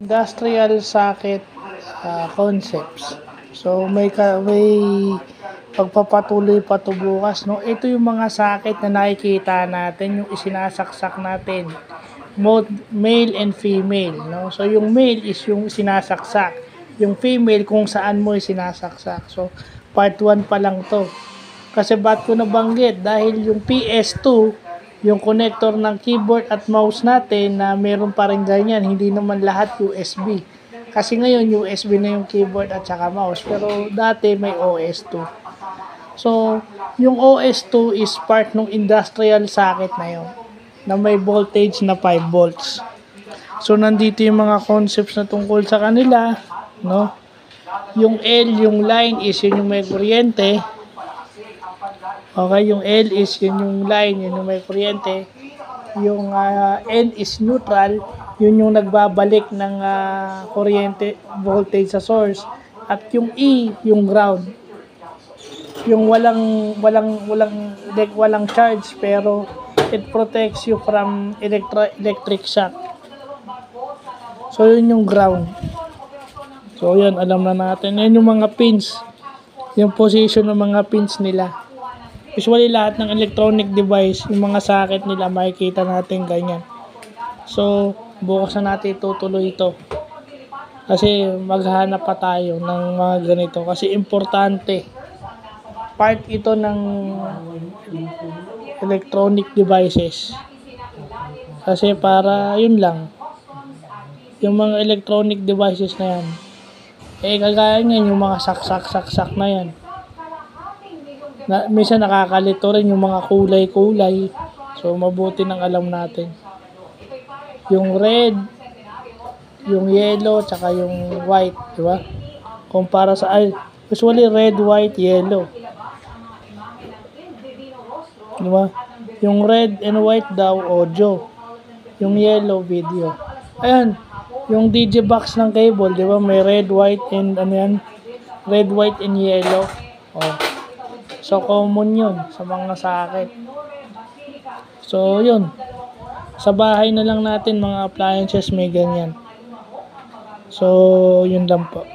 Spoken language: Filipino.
Industrial socket concepts. So may pagpapatuloy pa to bukas, no? Ito yung mga socket na nakikita natin, yung isinasaksak natin. Male and female, no? So yung male is yung sinasaksak. Yung female kung saan mo isinasaksak. So part 1 pa lang to. Kasi ba't ko nabanggit? Dahil yung PS2, yung connector ng keyboard at mouse natin na meron pa rin ganyan, hindi naman lahat USB. Kasi ngayon USB na yung keyboard at saka mouse, pero dati may OS2. So, yung OS2 is part ng industrial socket na yun, na may voltage na 5 volts. So, nandito yung mga concepts na tungkol sa kanila, no? Yung L, yung line is yun yung may kuryente. Okay, yung L is yun yung line, yun yung may kuryente. Yung N is neutral, yun yung nagbabalik ng kuryente, voltage sa source. At yung E, yung ground. Yung walang charge pero it protects you from electric shock. So yun yung ground. So yan, alam na natin. Yan yung mga pins. Yung position ng mga pins nila. Usually lahat ng electronic device, yung mga socket nila makikita natin ganyan. So bukas na natin itutuloy ito. Kasi maghahanap pa tayo ng mga ganito. Kasi importante. Part ito ng electronic devices. Kasi para yun lang. Yung mga electronic devices na yan. Kagaya ngayon yung mga saksak na yan. Minsan nakakalito rin yung mga kulay-kulay. So mabuti nang alam natin. Yung red, yung yellow, tsaka yung white, di ba? Kumpara sa usually red, white, yellow. Di ba? Yung red and white daw audio. Yung yellow video. Ayan, yung DJ box ng cable, di ba? May red, white and ano yan? Red, white and yellow. Oh. So common yun sa mga socket. So yun. Sa bahay na lang natin mga appliances may ganyan. So yun lang po.